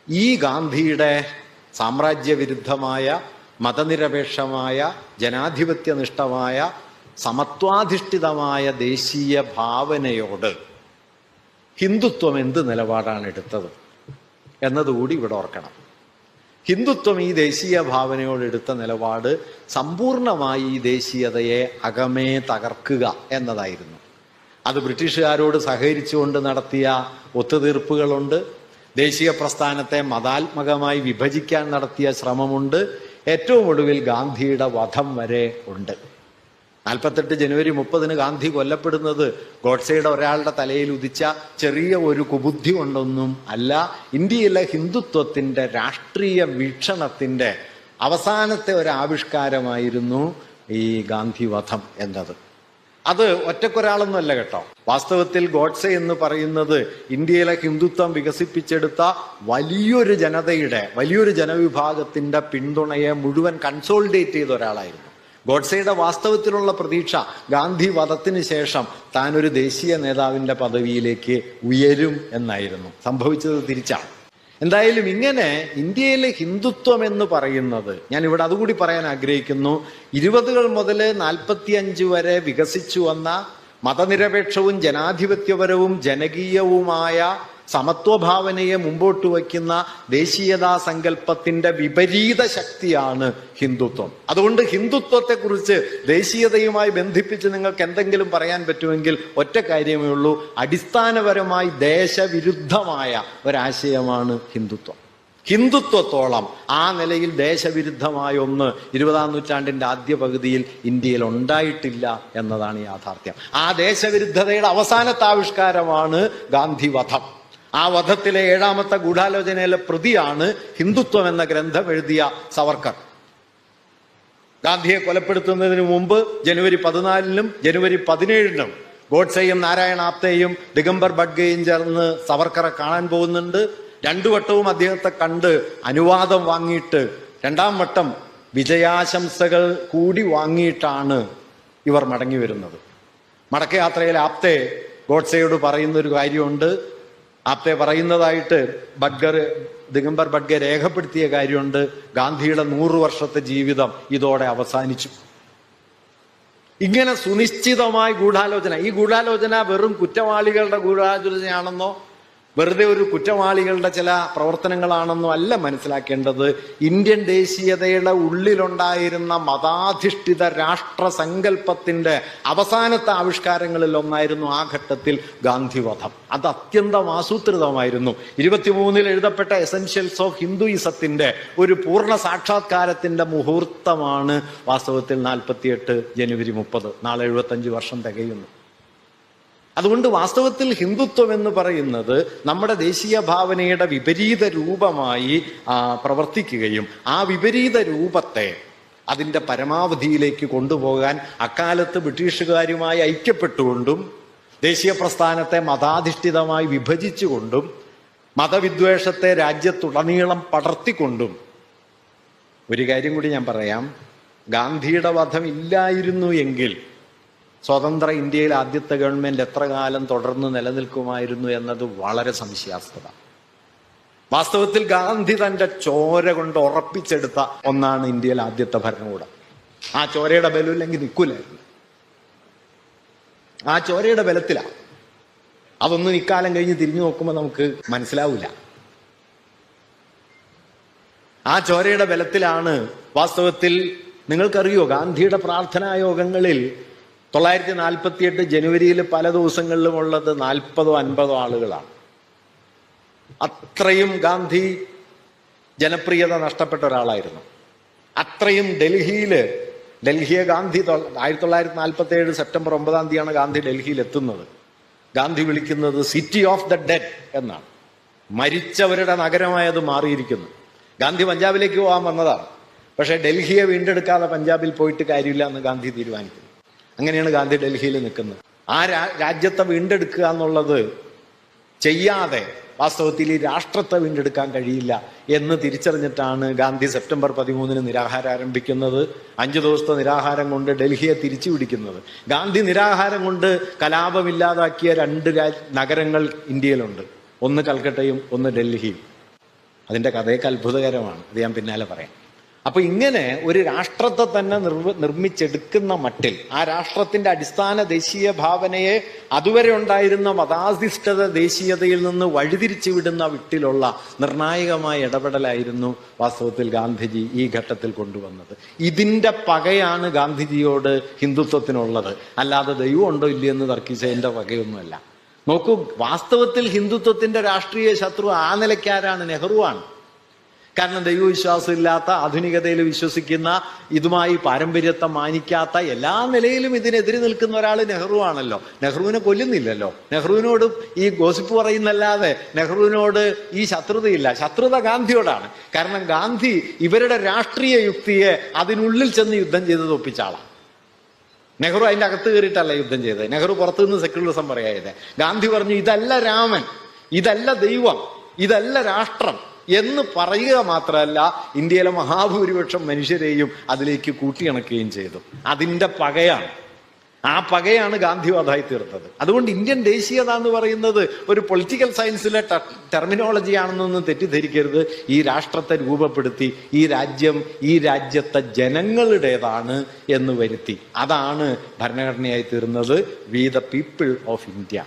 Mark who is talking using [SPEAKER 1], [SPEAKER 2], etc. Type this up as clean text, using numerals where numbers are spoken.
[SPEAKER 1] ഈ ഗാന്ധിയുടെ സാമ്രാജ്യവിരുദ്ധമായ, മതനിരപേക്ഷമായ, ജനാധിപത്യനിഷ്ഠമായ, സമത്വാധിഷ്ഠിതമായ ദേശീയ ഭാവനയോട് ഹിന്ദുത്വം എന്ത് നിലപാടാണ് എടുത്തത് എന്നതുകൂടി ഇവിടെ ഓർക്കണം. ഹിന്ദുത്വം ഈ ദേശീയ ഭാവനയോട് എടുത്ത നിലപാട് സമ്പൂർണമായി ഈ ദേശീയതയെ അകമേ തകർക്കുക എന്നതായിരുന്നു. അത് ബ്രിട്ടീഷുകാരോട് സഹകരിച്ചുകൊണ്ട് നടത്തിയ ഒത്തുതീർപ്പുകളുണ്ട്, ദേശീയ പ്രസ്ഥാനത്തെ മതാത്മകമായി വിഭജിക്കാൻ നടത്തിയ ശ്രമമുണ്ട്, ഏറ്റവും ഒടുവിൽ ഗാന്ധിയുടെ വധം വരെ ഉണ്ട്. 48 ജനുവരി 30 ഗാന്ധി കൊല്ലപ്പെടുന്നത് ഗോഡ്സെയുടെ ഒരാളുടെ തലയിൽ ഉദിച്ച ചെറിയ ഒരു കുബുദ്ധി കൊണ്ടൊന്നും അല്ല. ഇന്ത്യയിലെ ഹിന്ദുത്വത്തിന്റെ രാഷ്ട്രീയ വീക്ഷണത്തിന്റെ അവസാനത്തെ ഒരു ആവിഷ്കാരമായിരുന്നു ഈ ഗാന്ധി വധം എന്നത്. അത് ഒറ്റക്കൊരാളൊന്നുമല്ല കേട്ടോ. വാസ്തവത്തിൽ ഗോഡ്സെ എന്ന് പറയുന്നത് ഇന്ത്യയിലെ ഹിന്ദുത്വം വികസിപ്പിച്ചെടുത്ത വലിയൊരു ജനതയുടെ, വലിയൊരു ജനവിഭാഗത്തിന്റെ പിന്തുണയെ മുഴുവൻ കൺസോളിഡേറ്റ് ചെയ്ത ഒരാളായിരുന്നു. ഗോഡ്സെയുടെ വാസ്തവത്തിലുള്ള പ്രതീക്ഷ ഗാന്ധി വധത്തിന് ശേഷം താനൊരു ദേശീയ നേതാവിന്റെ പദവിയിലേക്ക് ഉയരും എന്നായിരുന്നു. സംഭവിച്ചത് തിരിച്ചാണ്. എന്തായാലും ഇങ്ങനെ ഇന്ത്യയിലെ ഹിന്ദുത്വം എന്ന് പറയുന്നത്, ഞാൻ ഇവിടെ അതുകൂടി പറയാൻ ആഗ്രഹിക്കുന്നു, 20 മുതൽ 45 വരെ വികസിച്ചു വന്ന മതനിരപേക്ഷവും ജനാധിപത്യപരവും ജനകീയവുമായ സമത്വഭാവനയെ മുമ്പോട്ട് വയ്ക്കുന്ന ദേശീയതാ സങ്കല്പത്തിന്റെ വിപരീത ശക്തിയാണ് ഹിന്ദുത്വം. അതുകൊണ്ട് ഹിന്ദുത്വത്തെക്കുറിച്ച് ദേശീയതയുമായി ബന്ധിപ്പിച്ച് നിങ്ങൾക്ക് എന്തെങ്കിലും പറയാൻ പറ്റുമെങ്കിൽ ഒറ്റ കാര്യമേ ഉള്ളൂ, അടിസ്ഥാനപരമായി ദേശവിരുദ്ധമായ ഒരാശയമാണ് ഹിന്ദുത്വം. ഹിന്ദുത്വത്തോളം ആ നിലയിൽ ദേശവിരുദ്ധമായ ഒന്ന് 20-ാം നൂറ്റാണ്ടിന്റെ ആദ്യ പകുതിയിൽ ഇന്ത്യയിൽ ഉണ്ടായിട്ടില്ല എന്നതാണ് യാഥാർത്ഥ്യം. ആ ദേശവിരുദ്ധതയുടെ അവസാനത്തെ ആവിഷ്കാരമാണ് ഗാന്ധി വധം. ആ വധത്തിലെ 7ാമത്തെ ഗൂഢാലോചനയിലെ പ്രതിയാണ് ഹിന്ദുത്വം എന്ന ഗ്രന്ഥം എഴുതിയ സവർക്കർ. ഗാന്ധിയെ കൊലപ്പെടുത്തുന്നതിന് മുമ്പ് ജനുവരി 14-നും ജനുവരി 17-നും ഗോഡ്സെയും നാരായണ ആപ്തെയും ദിഗംബർ ബഡ്ഗയും ചേർന്ന് സവർക്കറെ കാണാൻ പോകുന്നുണ്ട്. 2 വട്ടവും അദ്ദേഹത്തെ കണ്ട് അനുവാദം വാങ്ങിയിട്ട് 2ാം വട്ടം വിജയാശംസകൾ കൂടി വാങ്ങിയിട്ടാണ് ഇവർ മടങ്ങി വരുന്നത്. മടക്കയാത്രയിൽ ആപ്തെ ഗോഡ്സെയോട് പറയുന്നൊരു കാര്യമുണ്ട്. ആപ്തെ പറയുന്നതായിട്ട് ദിഗംബർ ബഡ്ഗെ രേഖപ്പെടുത്തിയ കാര്യമുണ്ട്, ഗാന്ധിയുടെ 100 വർഷത്തെ ജീവിതം ഇതോടെ അവസാനിച്ചു. ഇങ്ങനെ സുനിശ്ചിതമായ ഗൂഢാലോചന, ഈ ഗൂഢാലോചന വെറും കുറ്റവാളികളുടെ ഗൂഢാലോചനയാണെന്നോ വെറുതെ ഒരു കുറ്റവാളികളുടെ ചില പ്രവർത്തനങ്ങളാണെന്നോ അല്ല മനസ്സിലാക്കേണ്ടത്. ഇന്ത്യൻ ദേശീയതയുടെ ഉള്ളിലുണ്ടായിരുന്ന മതാധിഷ്ഠിത രാഷ്ട്ര സങ്കല്പത്തിന്റെ അവസാനത്തെ ആവിഷ്കാരങ്ങളിൽ ഒന്നായിരുന്നു ആ ഘട്ടത്തിൽ ഗാന്ധിവധം. അത് അത്യന്തം ആസൂത്രിതമായിരുന്നു. 23-ൽ എഴുതപ്പെട്ട എസെൻഷ്യൽസ് ഓഫ് ഹിന്ദുയിസത്തിന്റെ ഒരു പൂർണ്ണ സാക്ഷാത്കാരത്തിന്റെ മുഹൂർത്തമാണ് വാസ്തവത്തിൽ 48 ജനുവരി 30. നാളെ 75 വർഷം തികയുന്നു. അതുകൊണ്ട് വാസ്തവത്തിൽ ഹിന്ദുത്വം എന്ന് പറയുന്നത് നമ്മുടെ ദേശീയ ഭാവനയുടെ വിപരീത രൂപമായി പ്രവർത്തിക്കുകയും ആ വിപരീത രൂപത്തെ അതിൻ്റെ പരമാവധിയിലേക്ക് കൊണ്ടുപോകാൻ അക്കാലത്ത് ബ്രിട്ടീഷുകാരുമായി ഐക്യപ്പെട്ടുകൊണ്ടും ദേശീയ പ്രസ്ഥാനത്തെ മതാധിഷ്ഠിതമായി വിഭജിച്ചുകൊണ്ടും മതവിദ്വേഷത്തെ രാജ്യത്തുടനീളം പടർത്തിക്കൊണ്ടും. ഒരു കാര്യം കൂടി ഞാൻ പറയാം, ഗാന്ധിയുടെ വധം ഇല്ലായിരുന്നു എങ്കിൽ സ്വതന്ത്ര ഇന്ത്യയിൽ ആദ്യത്തെ ഗവൺമെന്റ് എത്ര കാലം തുടർന്ന് നിലനിൽക്കുമായിരുന്നു എന്നത് വളരെ സംശയാസ്പദ. വാസ്തവത്തിൽ ഗാന്ധി തന്റെ ചോര കൊണ്ട് ഉറപ്പിച്ചെടുത്ത ഒന്നാണ് ഇന്ത്യയിൽ ആദ്യത്തെ ഭരണകൂടം. ആ ചോരയുടെ ബലമില്ലെങ്കിൽ നിൽക്കൂലായിരുന്നു. ആ ചോരയുടെ ബലത്തിലാണ്. അതൊന്നും ഇക്കാലം കഴിഞ്ഞ് തിരിഞ്ഞു നോക്കുമ്പോൾ നമുക്ക് മനസ്സിലാവില്ല. ആ ചോരയുടെ ബലത്തിലാണ് വാസ്തവത്തിൽ. നിങ്ങൾക്കറിയോ, ഗാന്ധിയുടെ പ്രാർത്ഥനാ യോഗങ്ങളിൽ 948 ജനുവരിയിൽ പല ദിവസങ്ങളിലും ഉള്ളത് 40-ഓ 50-ഓ ആളുകളാണ്. അത്രയും ഗാന്ധി ജനപ്രിയത നഷ്ടപ്പെട്ട ഒരാളായിരുന്നു. അത്രയും ഡൽഹിയെ ഗാന്ധി 1947 സെപ്റ്റംബർ 9-ാം തീയതിയാണ് ഗാന്ധി ഡൽഹിയിൽ എത്തുന്നത്. ഗാന്ധി വിളിക്കുന്നത് സിറ്റി ഓഫ് ദ ഡെഡ് എന്നാണ്. മരിച്ചവരുടെ നഗരമായത് മാറിയിരിക്കുന്നു. ഗാന്ധി പഞ്ചാബിലേക്ക് പോകാൻ വന്നതാണ്. പക്ഷെ ഡൽഹിയെ വീണ്ടെടുക്കാതെ പഞ്ചാബിൽ പോയിട്ട് കാര്യമില്ല എന്ന് ഗാന്ധി തീരുമാനിക്കുന്നു. അങ്ങനെയാണ് ഗാന്ധി ഡൽഹിയിൽ നിൽക്കുന്നത്. ആ രാജ്യത്തെ വീണ്ടെടുക്കുക എന്നുള്ളത് ചെയ്യാതെ വാസ്തവത്തിൽ ഈ രാഷ്ട്രത്തെ വീണ്ടെടുക്കാൻ കഴിയില്ല എന്ന് തിരിച്ചറിഞ്ഞിട്ടാണ് ഗാന്ധി സെപ്റ്റംബർ 13-ന് നിരാഹാരം ആരംഭിക്കുന്നത്. 5 ദിവസത്തെ നിരാഹാരം കൊണ്ട് ഡൽഹിയെ തിരിച്ചു പിടിക്കുന്നത്. ഗാന്ധി നിരാഹാരം കൊണ്ട് കലാപമില്ലാതാക്കിയ 2 നഗരങ്ങൾ ഇന്ത്യയിലുണ്ട്. ഒന്ന് കൽക്കട്ടയും ഒന്ന് ഡൽഹിയും. അതിൻ്റെ കഥയൊക്കെ അത്ഭുതകരമാണ്, അത് ഞാൻ പിന്നാലെ പറയാം. അപ്പൊ ഇങ്ങനെ ഒരു രാഷ്ട്രത്തെ തന്നെ നിർമ്മിച്ചെടുക്കുന്ന മട്ടിൽ ആ രാഷ്ട്രത്തിന്റെ അടിസ്ഥാന ദേശീയ ഭാവനയെ അതുവരെ ഉണ്ടായിരുന്ന മതാധിഷ്ഠിത ദേശീയതയിൽ നിന്ന് വഴിതിരിച്ചു വിടുന്ന വിട്ടിലുള്ള നിർണായകമായ ഇടപെടലായിരുന്നു വാസ്തവത്തിൽ ഗാന്ധിജി ഈ ഘട്ടത്തിൽ കൊണ്ടുവന്നത്. ഇതിന്റെ പകയാണ് ഗാന്ധിജിയോട് ഹിന്ദുത്വത്തിനുള്ളത്, അല്ലാതെ ദൈവം ഉണ്ടോ ഇല്ലയെന്ന് തർക്കിച്ചതിന്റെ പകയൊന്നുമല്ല. നോക്കൂ, വാസ്തവത്തിൽ ഹിന്ദുത്വത്തിന്റെ രാഷ്ട്രീയ ശത്രു ആ നിലയ്ക്കാരാണ്? നെഹ്റുവാണ്. കാരണം ദൈവവിശ്വാസം ഇല്ലാത്ത, ആധുനികതയിൽ വിശ്വസിക്കുന്ന, ഇതുമായി പാരമ്പര്യത്തെ മാനിക്കാത്ത, എല്ലാ നിലയിലും ഇതിനെതിരെ നിൽക്കുന്ന ഒരാൾ നെഹ്റു ആണല്ലോ. നെഹ്റുവിനെ കൊല്ലുന്നില്ലല്ലോ, നെഹ്റുവിനോട് ഈ ഗോസിപ്പ് പറയുന്നല്ലാതെ നെഹ്റുവിനോട് ഈ ശത്രുതയില്ല. ശത്രുത ഗാന്ധിയോടാണ്. കാരണം ഗാന്ധി ഇവരുടെ രാഷ്ട്രീയ യുക്തിയെ അതിനുള്ളിൽ ചെന്ന് യുദ്ധം ചെയ്ത് ഒപ്പിച്ച ആളാണ്. നെഹ്റു അതിൻ്റെ അകത്ത് കയറിയിട്ടല്ല യുദ്ധം ചെയ്തത്. നെഹ്റു പുറത്തുനിന്ന് സെക്യുലറിസം പറയായത്. ഗാന്ധി പറഞ്ഞു, ഇതല്ല രാമൻ, ഇതല്ല ദൈവം, ഇതല്ല രാഷ്ട്രം എന്ന് പറയുക മാത്രമല്ല, ഇന്ത്യയിലെ മഹാഭൂരിപക്ഷം മനുഷ്യരെയും അതിലേക്ക് കൂട്ടിയിണക്കുകയും ചെയ്തു. അതിൻ്റെ പകയാണ്, ആ പകയാണ് ഗാന്ധിവാദമായി തീർത്തത്. അതുകൊണ്ട് ഇന്ത്യൻ ദേശീയത എന്ന് പറയുന്നത് ഒരു പൊളിറ്റിക്കൽ സയൻസിലെ ടെർമിനോളജി ആണെന്നൊന്നും തെറ്റിദ്ധരിക്കരുത്. ഈ രാഷ്ട്രത്തെ രൂപപ്പെടുത്തി ഈ രാജ്യം ഈ രാജ്യത്തെ ജനങ്ങളുടേതാണ് എന്ന് വരുത്തി, അതാണ് ഭരണഘടനയായി തീർന്നത്. We the people of India.